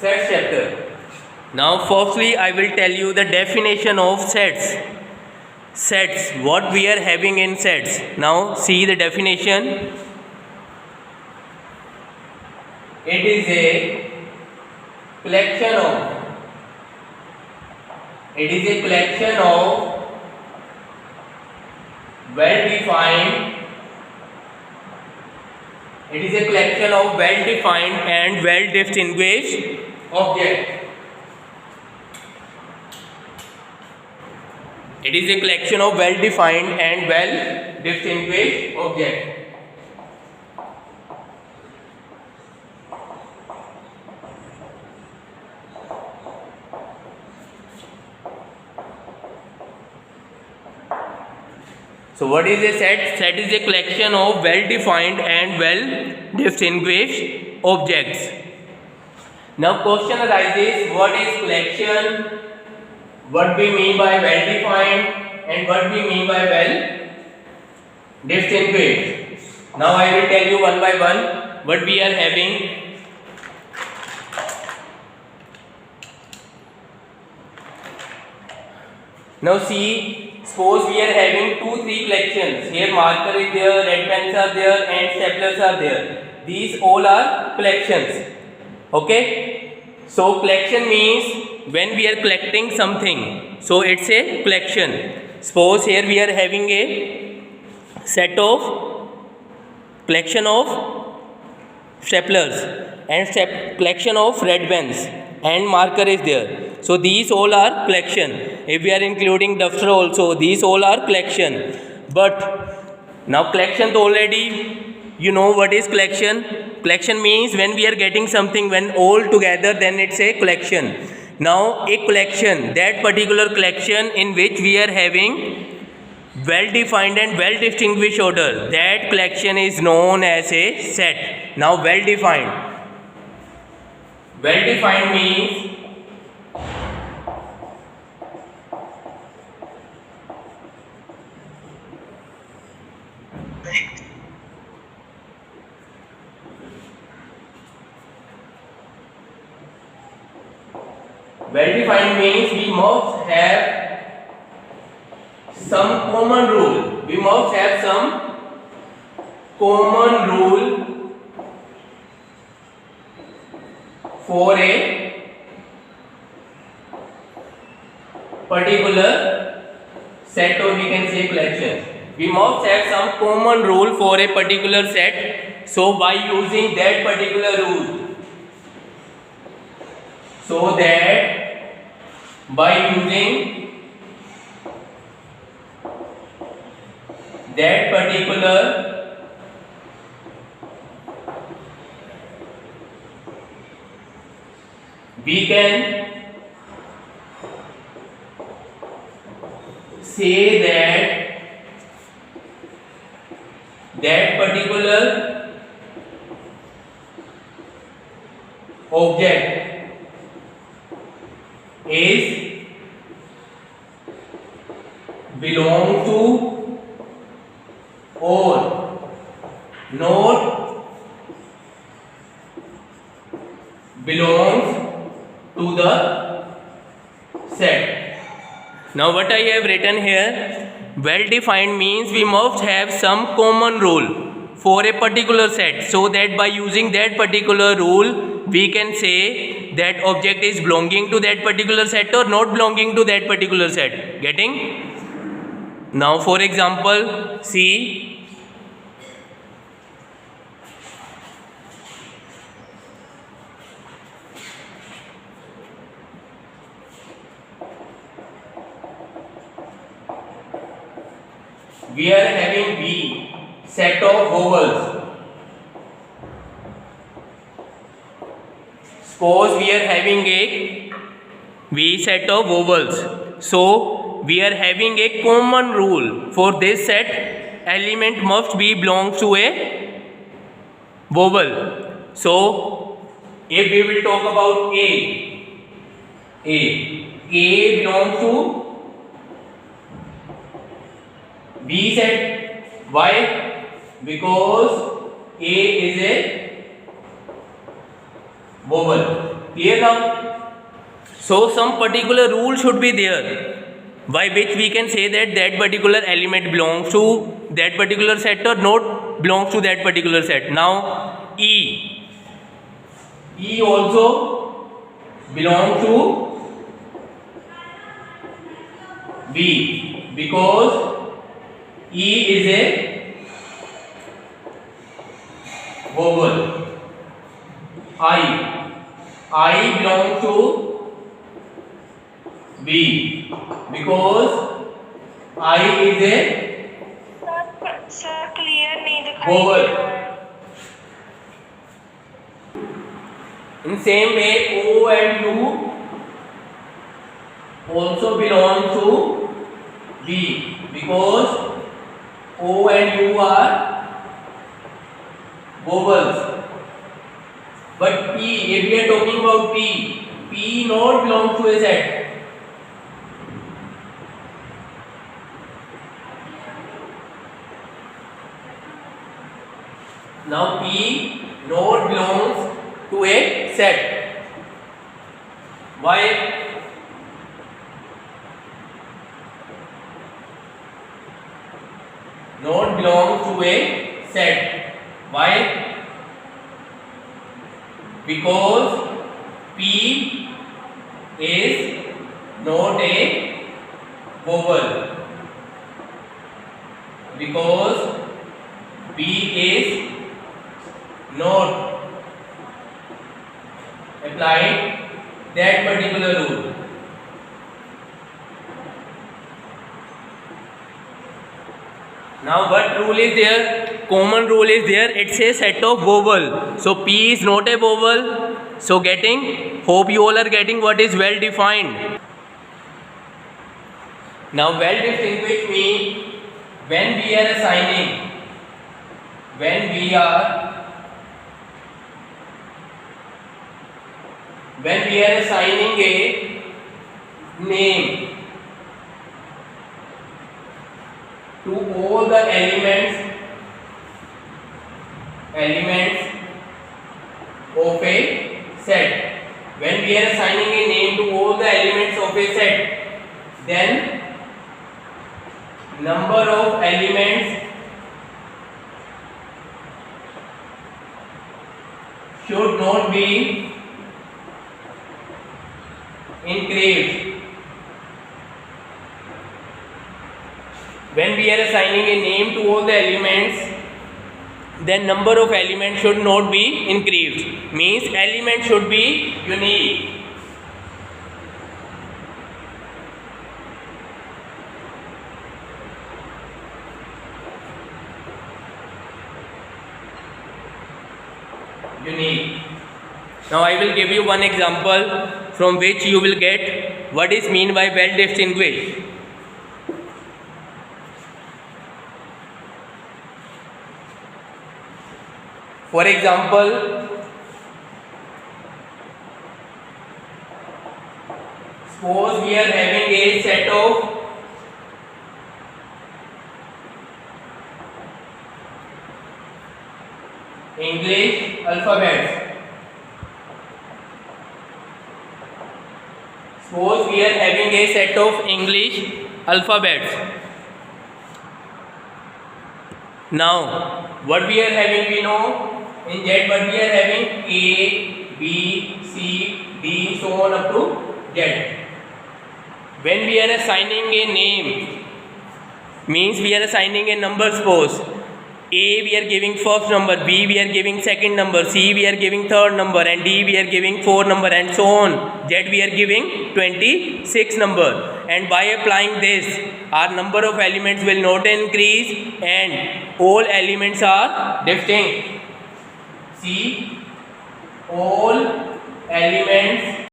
Sets chapter. Now firstly I will tell you the definition of sets. Sets, what we are having in sets. Now see the definition. It is a collection of well-defined and well-distinguished objects. It is a collection of well-defined and well-distinguished objects. So what is a set? Set is a collection of well-defined and well-distinguished objects. Now question arises, what is collection? What we mean by well-defined and what we mean by well-distinguished? Now I will tell you one by one what we are having. Now see, suppose we are having 2-3 collections. Here marker is there, red pens are there and staplers are there. These all are collections. Okay? So collection means when we are collecting something. So it's a collection. Suppose here we are having a collection of staplers and collection of red pens and marker is there. So these all are collection. If we are including duster also, these all are collection. But now collection already, you know what is collection. Collection means when we are getting something, when all together, then it's a collection. Now a collection, that particular collection in which we are having well-defined and well-distinguished order, that collection is known as a set. Now well-defined means we must have some common rule. We must have some common rule for a particular set, or we can say collection. We must have some common rule for a particular set. So by using that particular rule, we can say that particular object is belong to or not belongs to the set. Now what I have written here, well-defined means we must have some common rule for a particular set, so that by using that particular rule we can say that object is belonging to that particular set or not belonging to that particular set. Getting? Now for example, see, we are having V, set of vowels. Suppose we are having a V set of vowels. So we are having a common rule for this set. Element must be belongs to a vowel. So if we will talk about A belongs to B set. Why? Because A is a vowel. Clear now? So some particular rule should be there by which we can say that that particular element belongs to that particular set or not belongs to that particular set. Now E also belongs to B because E is a vowel. I belongs to B because I is a sir clear नहीं दिखाई vowel. दे रहा है। In same way, O and U also belong to B because O and U are vowels. But P, if we are talking about P not belongs to a set. Now P not belongs to a set. Why? Not belongs to a set. Why? Because P is not a vowel. Because P is not applying that particular rule. Now what rule is there? Common rule is there. It's a set of vowel. So P is not a vowel. So hope you all are getting what is well defined. Now well distinguished means when we are assigning a name to all the elements of a set. When we are assigning a name to all the elements of a set, then number of elements should not be increased. When we are assigning a name to all the elements, then number of elements should not be increased. Means element should be unique. Now I will give you one example from which you will get what is mean by well distinguished. For example, suppose we are having a set of English alphabets. Suppose we are having a set of English alphabets. Now, what we are having, we know in Z what we are having A, B, C, D, so on up to Z. When we are assigning a name, means we are assigning a number. Suppose A we are giving first number, B we are giving second number, C we are giving third number, and D we are giving fourth number, and so on. Z we are giving 26 number. And by applying this, our number of elements will not increase and all elements are distinct. See, all elements